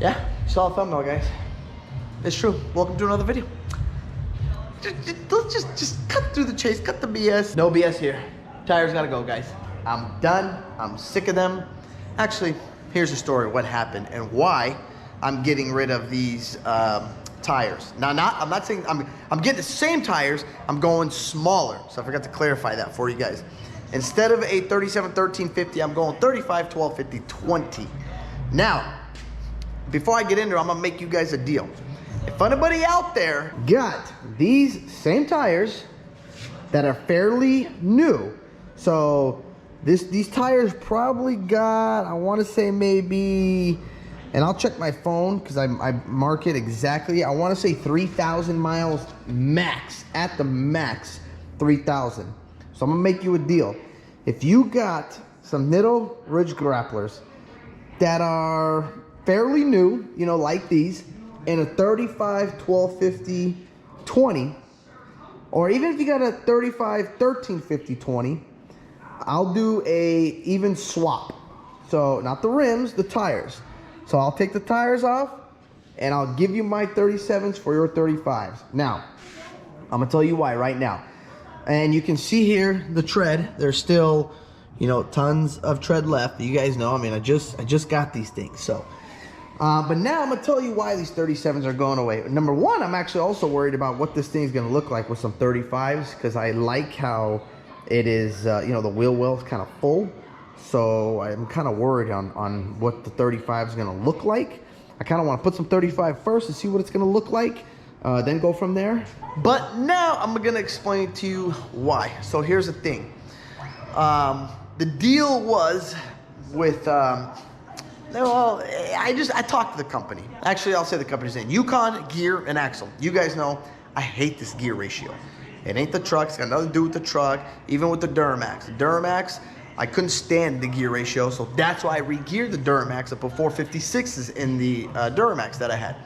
Yeah, you saw the thumbnail, guys. It's true. Welcome to another video. Let's just cut through the chase, cut the BS. No BS here. Tires gotta go, guys. I'm done. I'm sick of them. Actually, here's the story, what happened and why I'm getting rid of these tires. Now, I'm not saying I'm getting the same tires, I'm going smaller. So I forgot to clarify that for you guys. Instead of a 37 1350, I'm going 35 12 50 20. Now, before I get in there, I'm gonna make you guys a deal. If anybody out there got these same tires that are fairly new, so these tires probably got, I want to say maybe, and I'll check my phone because I mark it exactly. I want to say 3,000 miles max, at the max, 3,000. So I'm gonna make you a deal. If you got some Nitto Ridge Grapplers that are fairly new, you know, like these, and a 35 12 50 20, or even if you got a 35 13 50 20, I'll do a even swap. So not the rims, the tires. So I'll take the tires off and I'll give you my 37s for your 35s. Now, I'm gonna tell you why right now. And you can see here the tread. There's still, you know, tons of tread left. You guys know, I mean, I just got these things. So but now I'm gonna tell you why these 37s are going away. Number one, I'm actually also worried about what this thing's gonna look like with some 35s, because I like how it is, you know, the wheel well is kind of full. So I'm kind of worried on what the 35 is gonna look like. I kind of want to put some 35 first to see what it's gonna look like, then go from there. But now I'm gonna explain to you why. So here's the thing. The deal was with well, I talked to the company. Actually, I'll say the company's name. Yukon Gear and Axle. You guys know I hate this gear ratio. It ain't the truck. It's got nothing to do with the truck. Even with the Duramax. The Duramax, I couldn't stand the gear ratio, so that's why I re-geared the Duramax. I put 456s in the Duramax that I had.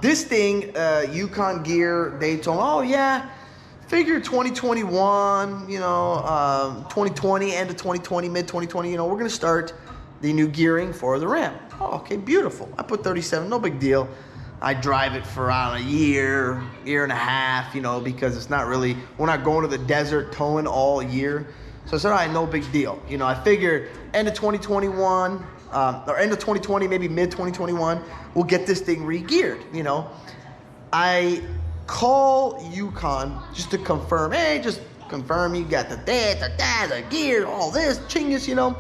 This thing, Yukon Gear, they told me, oh yeah, figure 2021, you know, 2020, end of 2020, mid 2020, you know, we're gonna start the new gearing for the Ram. Oh, okay, beautiful. I put 37, no big deal. I drive it for around a year and a half, you know, because it's not really, we're not going to the desert towing all year. So I said, all right, no big deal. You know, I figured end of 2021, or end of 2020, maybe mid 2021, we'll get this thing re-geared, you know. I call Yukon just to confirm, hey, just confirm you got the gear, all this, chingus, you know.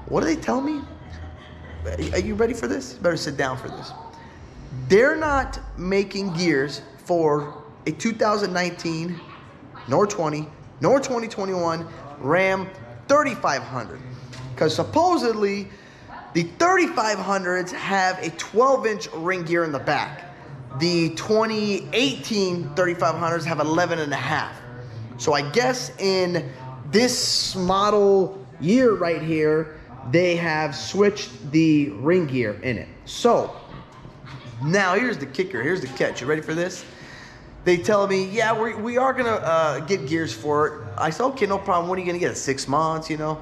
What do they tell me? Are you ready for this? You better sit down for this. They're not making gears for a 2019, nor 20, nor 2021 Ram 3500. Because supposedly, the 3500s have a 12-inch ring gear in the back. The 2018 3500s have 11.5. So I guess in this model year right here, they have switched the ring gear in it. So now here's the kicker, here's the catch. You ready for this? They tell me, yeah, we are gonna get gears for it. I said, okay, no problem. When are you gonna get it? 6 months, you know?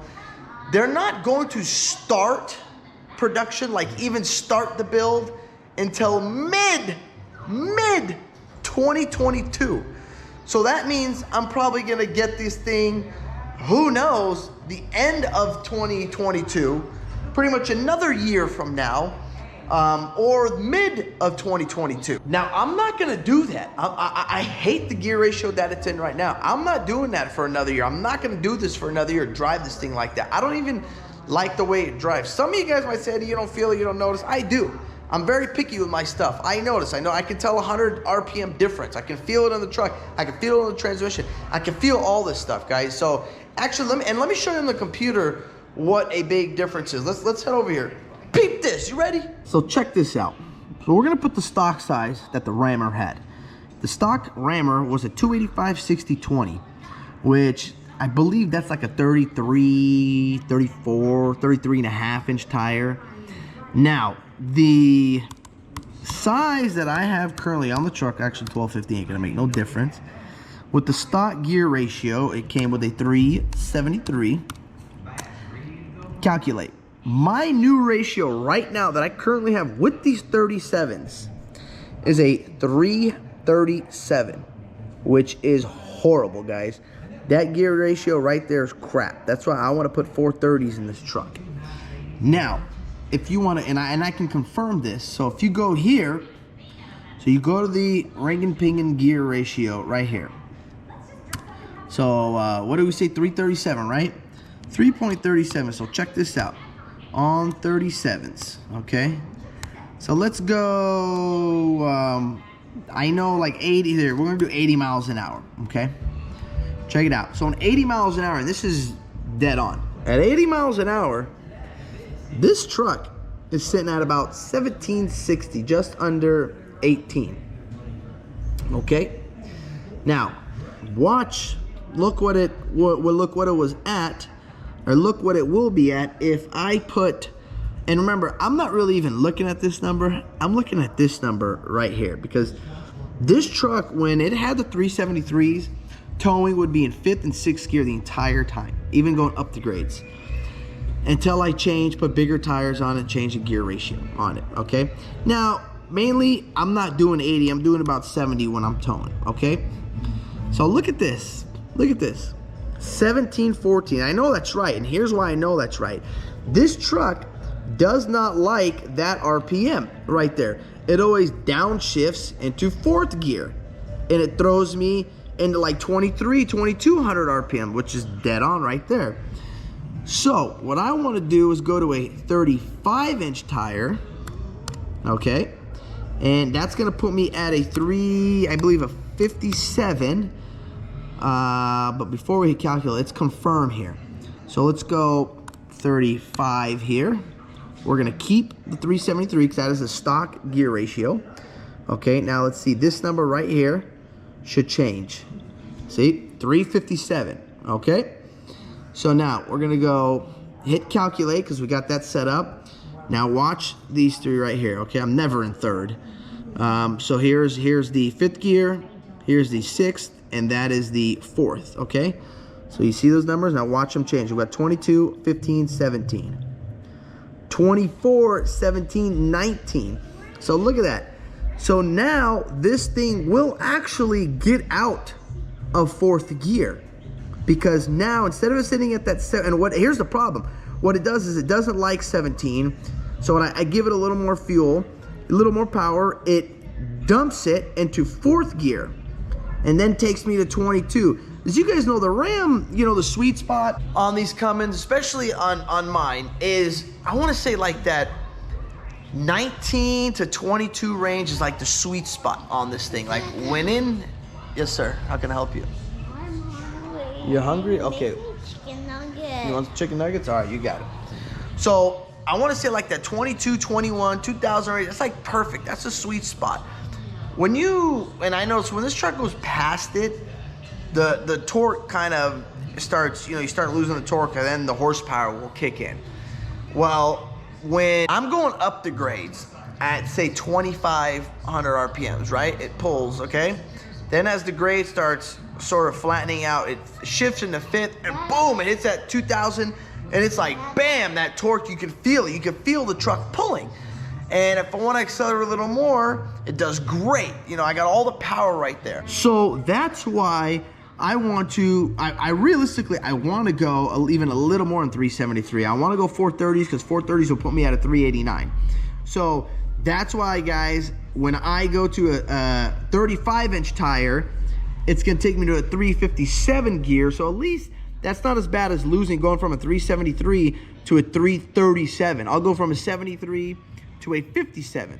They're not going to start production, like even start the build, until mid 2022. So that means I'm probably gonna get this thing, who knows, the end of 2022, pretty much another year from now, or mid of 2022. Now, I'm not gonna do that. I hate the gear ratio that it's in right now. I'm not doing that for another year. I'm not gonna do this for another year, drive this thing like that. I don't even like the way it drives. Some of you guys might say you don't feel it, you don't notice. I do. I'm very picky with my stuff. I notice, I know I can tell 100 RPM difference. I can feel it on the truck. I can feel it on the transmission. I can feel all this stuff, guys. So actually, let me show you on the computer what a big difference is. Let's head over here. Peep this, you ready? So check this out. So we're gonna put the stock size that the Rammer had. The stock Rammer was a 285/60/20, which I believe that's like a 33, 34, 33 and a half inch tire. Now, the size that I have currently on the truck, actually 1250 ain't gonna make no difference. With the stock gear ratio, it came with a 373. Calculate. My new ratio right now that I currently have with these 37s is a 337, which is horrible, guys. That gear ratio right there is crap. That's why I want to put 430s in this truck. Now, if you want to, and I can confirm this. So if you go here, so you go to the Reingen Pingen gear ratio right here. So what do we say? 337, right? 3.37. So check this out. On 37s, okay? So let's go, I know like 80 there. We're gonna do 80 miles an hour, okay? Check it out. So on 80 miles an hour, and this is dead on. At 80 miles an hour, this truck is sitting at about 1760, just under 18. Okay? Now, watch, look what it was at, or look what it will be at if I put, and remember, I'm not really even looking at this number. I'm looking at this number right here, because this truck, when it had the 373s, towing would be in 5th and 6th gear the entire time, even going up the grades, until I put bigger tires on it, change the gear ratio on it, okay? Now, mainly, I'm not doing 80, I'm doing about 70 when I'm towing, okay? So look at this, 1714, I know that's right, and here's why I know that's right. This truck does not like that RPM right there. It always downshifts into 4th gear, and it throws me into like 2200 RPM, which is dead on right there. So what I want to do is go to a 35-inch tire, okay, and that's going to put me at a I believe a 57. But before we calculate, let's confirm here. So let's go 35 here. We're going to keep the 373 because that is a stock gear ratio. Okay, now let's see. This number right here should change. See, 357. Okay. So now we're going to go hit calculate because we got that set up. Now watch these three right here. Okay, I'm never in 3rd. So here's the 5th gear, here's the 6th, and that is the 4th. Okay, so you see those numbers. Now watch them change. We've got 22, 15, 17, 24, 17, 19. So look at that. So now this thing will actually get out of 4th gear, because now instead of it sitting at that 7, and here's the problem. What it does is it doesn't like 17. So when I give it a little more fuel, a little more power, it dumps it into 4th gear and then takes me to 22. As you guys know, the Ram, you know, the sweet spot on these Cummins, especially on mine, is, I want to say like that 19 to 22 range is like the sweet spot on this thing. Like when in, yes sir, how can I help you? I'm hungry. You're hungry? Okay. Chicken nuggets. You want some chicken nuggets? All right, you got it. So I want to say like that 22, 21, 2000 range. That's like perfect. That's a sweet spot. When you, and I noticed when this truck goes past it, the torque kind of starts, you know, you start losing the torque and then the horsepower will kick in. Well, when I'm going up the grades at say 2500 RPMs, right? It pulls, okay? Then as the grade starts sort of flattening out, it shifts into 5th and boom, it hits that 2000 and it's like, bam, that torque, you can feel it. You can feel the truck pulling. And if I want to accelerate a little more, it does great. You know, I got all the power right there. So that's why I want to, I realistically, I want to go even a little more than 373. I want to go 430s because 430s will put me at a 389. So that's why, guys, when I go to a 35-inch tire, it's going to take me to a 357 gear. So at least that's not as bad as going from a 373 to a 337. I'll go from a 73 to a 57.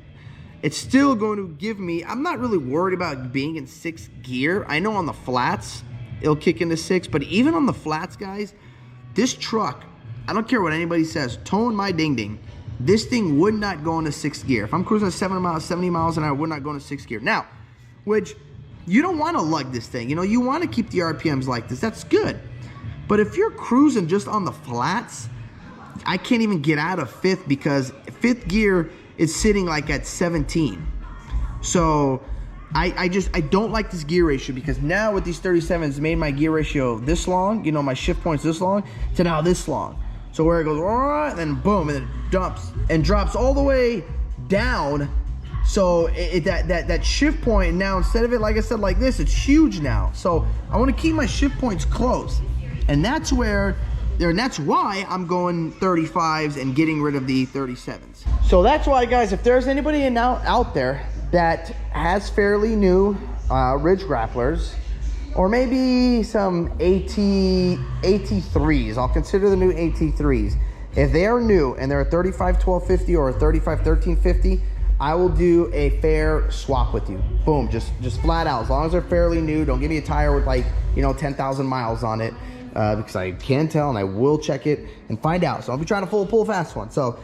It's still going to give me, I'm not really worried about being in 6th gear. I know on the flats, it'll kick into 6, but even on the flats, guys, this truck, I don't care what anybody says, towing my ding-ding, this thing would not go into 6th gear. If I'm cruising at 70 miles an hour, would not go into 6th gear. Now, which, you don't want to lug this thing. You know, you want to keep the RPMs like this. That's good. But if you're cruising just on the flats, I can't even get out of 5th because 5th gear is sitting like at 17. So I don't like this gear ratio, because now with these 37s made my gear ratio this long, you know, my shift points this long to now this long. So where it goes, and then boom, and then it drops all the way down. So that shift point now, instead of it, like I said, like this, it's huge now. So I want to keep my shift points close. And that's where, and that's why I'm going 35s and getting rid of the 37s. So that's why, guys, if there's anybody out there that has fairly new Ridge Grapplers, or maybe some AT3s, I'll consider the new AT3s. If they are new and they're a 35 1250 or a 35 1350, I will do a fair swap with you. Boom, just flat out. As long as they're fairly new, don't give me a tire with like, you know, 10,000 miles on it, because I can tell and I will check it and find out. So I'll be trying to pull a fast one. So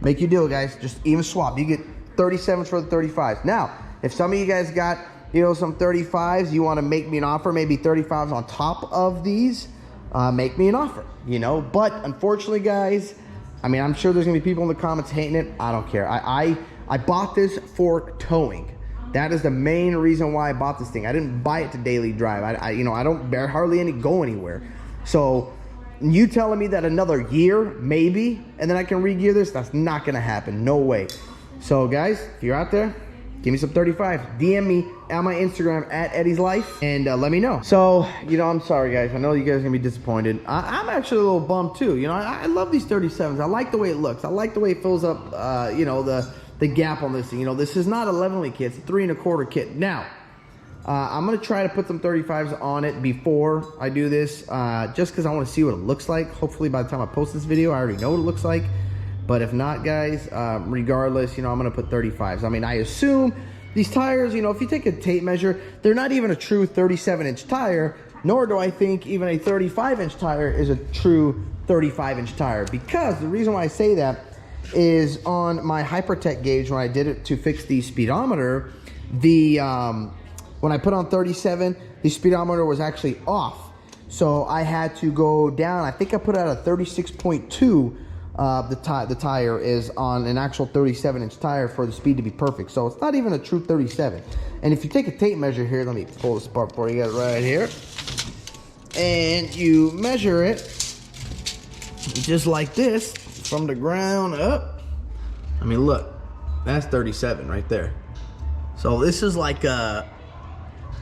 make your deal, guys. Just even swap. You get 37s for the 35s. Now, if some of you guys got, you know, some 35s, you want to make me an offer, maybe 35s on top of these, make me an offer, you know. But unfortunately, guys, I mean, I'm sure there's gonna be people in the comments hating it. I don't care. I bought this for towing. That is the main reason why I bought this thing. I didn't buy it to daily drive. You know, I don't hardly go anywhere. So you telling me that another year maybe, and then I can re-gear this, that's not gonna happen. No way. So guys, if you're out there, give me some 35. DM me on my Instagram at Eddie's Life and let me know. So, you know, I'm sorry, guys. I know you guys are gonna be disappointed. I'm actually a little bummed too. You know, I love these 37s. I like the way it looks. I like the way it fills up, you know, the gap on this thing. You know, this is not a 11 kit. It's a 3 1/4 kit. Now, I'm gonna try to put some 35s on it before I do this, just because I want to see what it looks like. Hopefully, by the time I post this video, I already know what it looks like. But if not, guys, regardless, you know, I'm gonna put 35s. I mean, I assume these tires, you know, if you take a tape measure, they're not even a true 37-inch tire, nor do I think even a 35-inch tire is a true 35-inch tire. Because the reason why I say that is on my Hypertech gauge, when I did it to fix the speedometer, when I put on 37, the speedometer was actually off. So I had to go down. I think I put out a 36.2. The tire is on an actual 37-inch tire for the speed to be perfect. So it's not even a true 37. And if you take a tape measure here, let me pull this apart for you. You got it right here. And you measure it just like this from the ground up. I mean, look, that's 37 right there. So this is like a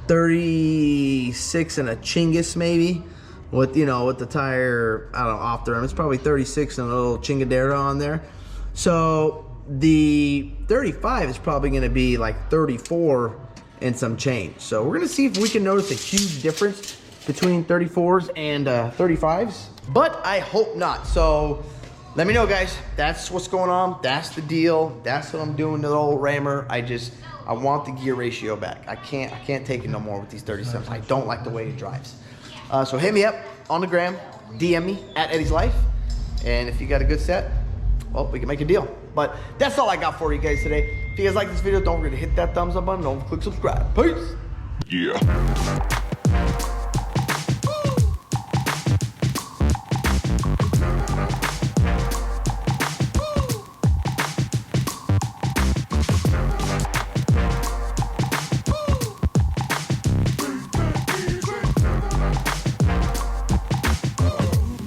36 and a chingus maybe. With, you know, with the tire, I don't know, off the rim. It's probably 36 and a little chingadera on there. So the 35 is probably going to be like 34 and some change. So we're going to see if we can notice a huge difference between 34s and 35s. But I hope not. So let me know, guys. That's what's going on. That's the deal. That's what I'm doing to the old Rammer. I want the gear ratio back. I can't take it no more with these 37s. I don't like the way it drives. So hit me up on the gram, DM me at Eddie's Life, and if you got a good set, well, we can make a deal. But that's all I got for you guys today. If you guys like this video, don't forget to hit that thumbs up button, don't click subscribe. Peace. Yeah.